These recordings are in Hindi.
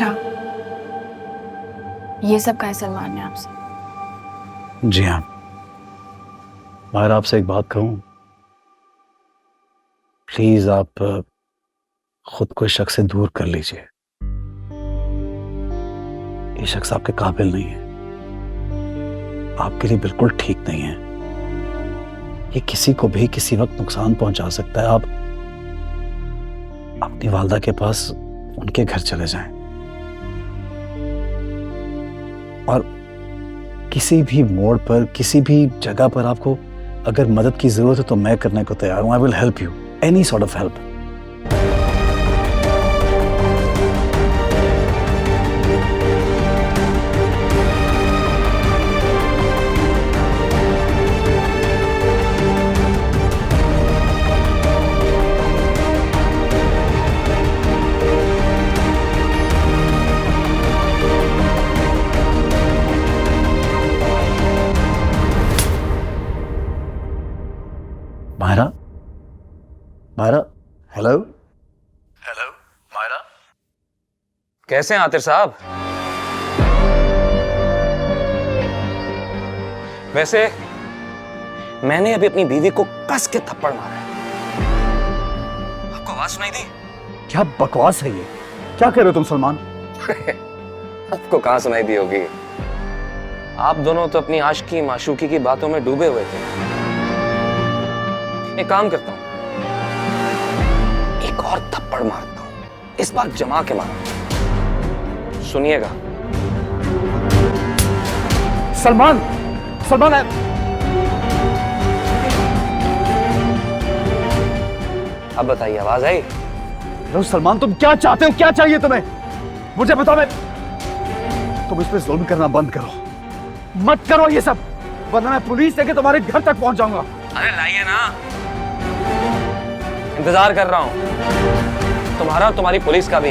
अच्छा, ये सब कहा है सलमान ने आपसे? जी हाँ। माहिरा, आपसे एक बात कहूं? प्लीज आप खुद को इस शख्स से दूर कर लीजिए। ये शख्स आपके काबिल नहीं है, आपके लिए बिल्कुल ठीक नहीं है। ये किसी को भी किसी वक्त नुकसान पहुंचा सकता है। आप अपनी वालदा के पास उनके घर चले जाएं और किसी भी मोड़ पर, किसी भी जगह पर आपको अगर मदद की जरूरत है तो मैं करने को तैयार हूं। I will help you, any sort of help. Mahira, Mahira, hello hello Mahira. कैसे हैं आतिर साहब? वैसे मैंने अभी अपनी बीवी को कस के थप्पड़ मारा है। आपको आवाज सुनाई दी? क्या बकवास है ये? क्या कर रहे हो तुम सलमान? आपको कहां सुनाई दी होगी? आप दोनों तो अपनी आशिकी माशूकी की बातों में डूबे हुए थे। एक काम करता हूं, एक और थप्पड़ मारता हूं, इस बार जमा के मारूंगा। सुनिएगा। सलमान, सलमान अब बताइए, आवाज आई? हेलो सलमान, तुम क्या चाहते हो? क्या चाहिए तुम्हें? मुझे बताओ। मैं तुम इस पे जुल्म करना बंद करो, मत करो ये सब, वरना मैं पुलिस लेके तुम्हारे घर तक पहुंच जाऊंगा। अरे लाइए ना, इंतजार कर रहा हूं, तुम्हारा और तुम्हारी पुलिस का भी।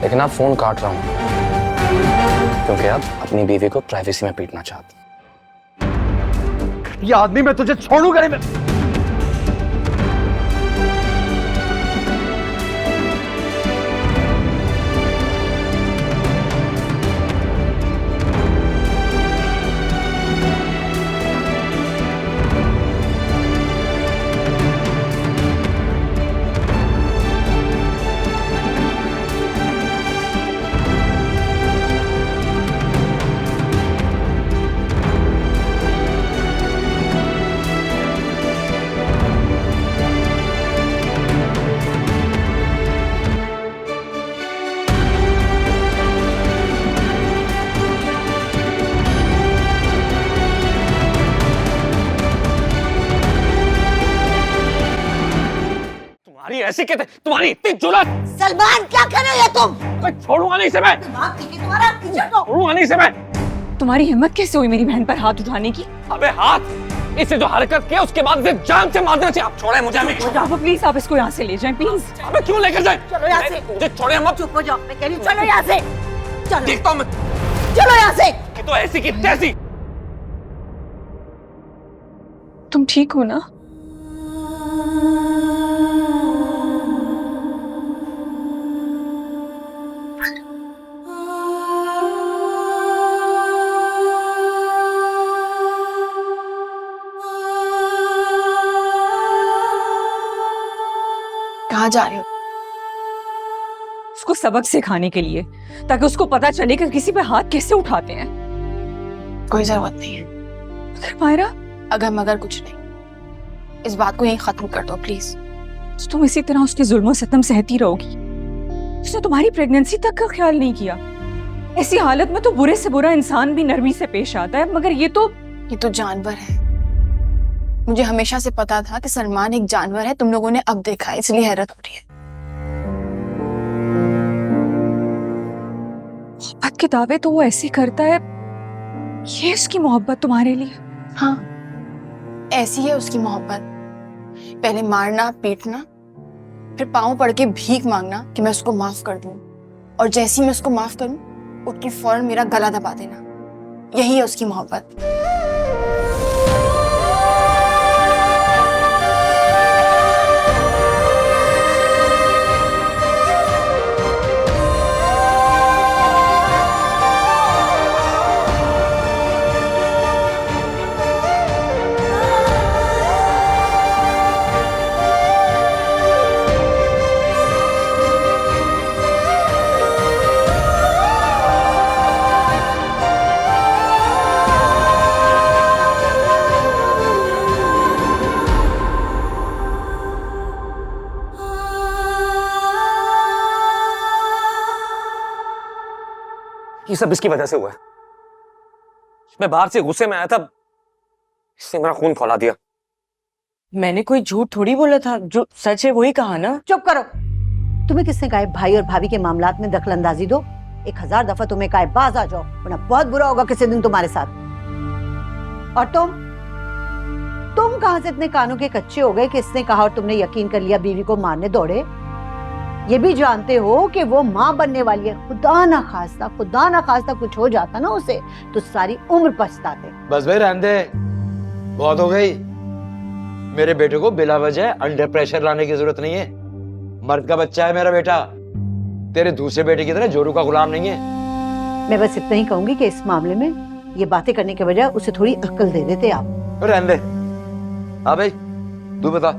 लेकिन अब फोन काट रहा हूं क्योंकि अब अपनी बीवी को प्राइवेसी में पीटना चाहता हूं। ये आदमी, मैं तुझे छोड़ूंगा नहीं। मैं ऐसी कहते, तुम्हारी इतनी जुर्रत! सलमान, क्या कर रहे हो तुम? छोड़ूंगा नहीं से मैं। तुम्हारा पीछे तो। छोड़ूंगा नहीं से मैं। तुम्हारी हिम्मत कैसे हुई मेरी बहन पर हाथ उठाने की? अबे हाथ, इसे जो हरकत किया उसके बाद इसे जान से मार देना चाहिए। आप छोड़े मुझे। आप प्लीज, आप इसको यहाँ से ले जाएं प्लीज। अबे क्यों लेकर जाए? चलो यहाँ से। मुझे छोड़े हम। चुप हो जाओ, मैं कह रही हूँ चलो यहाँ से। चलो देखता हूँ मैं। चलो यहाँ से। कि तो ऐसी की तैसी। तुम ठीक हो ना? कहाँ जा रहे हो? उसको सबक सिखाने के लिए, ताकि उसको पता चले कि किसी पे हाथ कैसे उठाते हैं। कोई जरूरत नहीं है। फिर मायरा, अगर मगर कुछ नहीं, इस बात को यहीं खत्म कर दो प्लीज। तुम इसी तरह उसके जुल्म सितम सहती रहोगी? उसने तुम्हारी प्रेगनेंसी तक का ख्याल नहीं किया। ऐसी हालत में तो बुरे से बुरा इंसान भी नरमी से पेश आता है, मगर ये तो जानवर है। मुझे हमेशा से पता था कि सलमान एक जानवर है, तुम लोगों ने अब देखा, इसलिए हैरत हो रही है। मोहब्बत के दावे तो वो ऐसे करता है, ये उसकी मोहब्बत तुम्हारे लिए? हाँ, ऐसी है उसकी मोहब्बत। पहले मारना पीटना, फिर पांव पड़ के भीख मांगना कि मैं उसको माफ कर दूं, और जैसे ही मैं उसको माफ करूं उठ के फौरन मेरा गला दबा देना। यही है उसकी मोहब्बत। सब इसकी वजह से हुआ है। मैं बाहर से गुस्से में आया था, इसने मेरा खून खौला दिया। मैंने कोई झूठ थोड़ी बोला था, जो सच है वही कहा ना। चुप करो। तुम्हें किसने कहा है भाई और भाभी के मामलात में दखल अंदाजी दो? 1000 दफा तुम्हें कहा है बाज आ जाओ, वरना बहुत बुरा होगा किसी दिन तुम्हारे साथ। और तुम कहां से इतने कानों के कच्चे हो गए कि इसने कहा और तुमने यकीन कर लिया बीवी को मारने दौड़े? ये भी जानते हो कि वो माँ बनने वाली है। खुदा ना खास्ता कुछ हो जाता ना उसे तो सारी उम्र पछताते। बस भाई रहने दे, बहुत हो गई। मेरे बेटे को बिला वजह अंडर प्रेशर लाने की जरूरत नहीं है। मर्द का बच्चा है मेरा बेटा, तेरे दूसरे बेटे की तरह जोरू का गुलाम नहीं है। मैं बस इतना ही कहूंगी कि इस मामले में ये बातें करने के बजाय उसे थोड़ी अक्ल दे देते आप। रहने दे। हाँ भाई तू बता,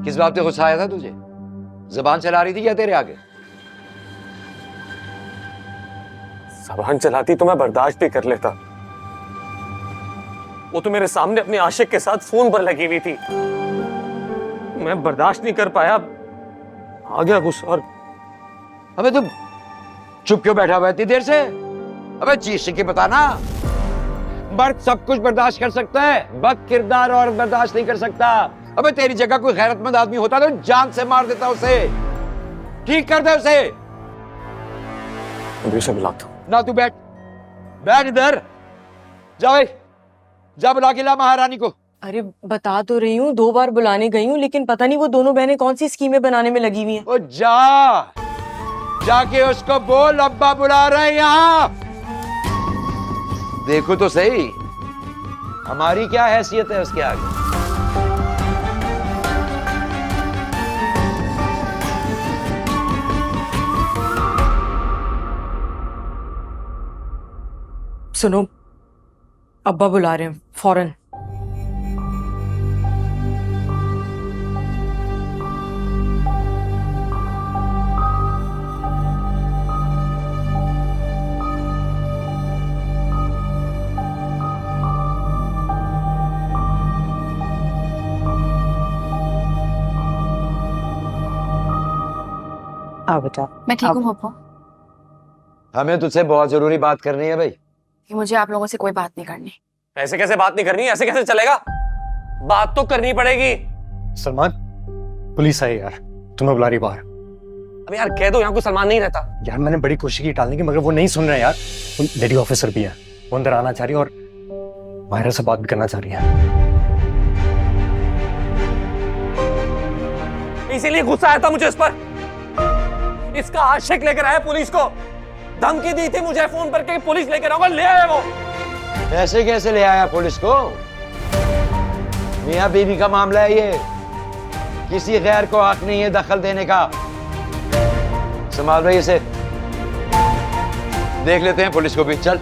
किस बात पे गुस्सा आया था तुझे? जबान चला रही थी क्या तेरे आगे? जबान चलाती तो मैं बर्दाश्त भी कर लेता, वो तो मेरे सामने अपने आशिक के साथ फोन पर लगी हुई थी। मैं बर्दाश्त नहीं कर पाया, आ गया गुस्सा। और अबे तुम चुप क्यों बैठा हुआ है इतनी देर से? अबे चीज के बताना। मर्द सब कुछ बर्दाश्त कर सकता है, बद किरदार और बर्दाश्त नहीं कर सकता। अबे तेरी जगह कोई गैरतमंद आदमी होता तो जान से मार देता उसे, ठीक कर दे उसे। अभी से बुलाता हूं। ना तू बैठ इधर। जा भाई, जा बुला के ला महारानी को। अरे बता तो रही हूँ, 2 बार बुलाने गई हूँ, लेकिन पता नहीं वो दोनों बहनें कौन सी स्कीमें बनाने में लगी हुई हैं। ओ जाके उसको बोल अब्बा बुला रहे हैं यहाँ। देखो तो सही हमारी क्या हैसियत है उसके आगे। सुनो, अब्बा बुला रहे हैं फौरन। आओ बेटा। मैं ठीक हूँ पापा। हमें तुझसे बहुत जरूरी बात करनी है भाई। कि मुझे आप लोगों से कोई बात नहीं करनी। ऐसे कैसे बात नहीं करनी? ऐसे कैसे चलेगा? बात तो करनी पड़ेगी। सलमान, पुलिस आई यार, तुम्हें बुला रही बाहर। अब यार कह दो यहाँ कोई सलमान नहीं रहता। यार मैंने बड़ी कोशिश की टालने की, मगर वो नहीं सुन रहे यार। वो लेडी ऑफिसर भी है, वो अंदर आना चाह रही है और माहिरा से बात भी करना चाह रही है। इसीलिए गुस्सा आया था मुझे इस पर। इसका आशिक लेकर आया पुलिस को, धमकी दी थी मुझे फोन पर कि पुलिस लेकर आऊंगा, ले आया वो। ऐसे कैसे ले आया पुलिस को? मियां बीवी का मामला है ये, किसी गैर को हक नहीं है दखल देने का। संभाल रही इसे, देख लेते हैं पुलिस को भी। चल।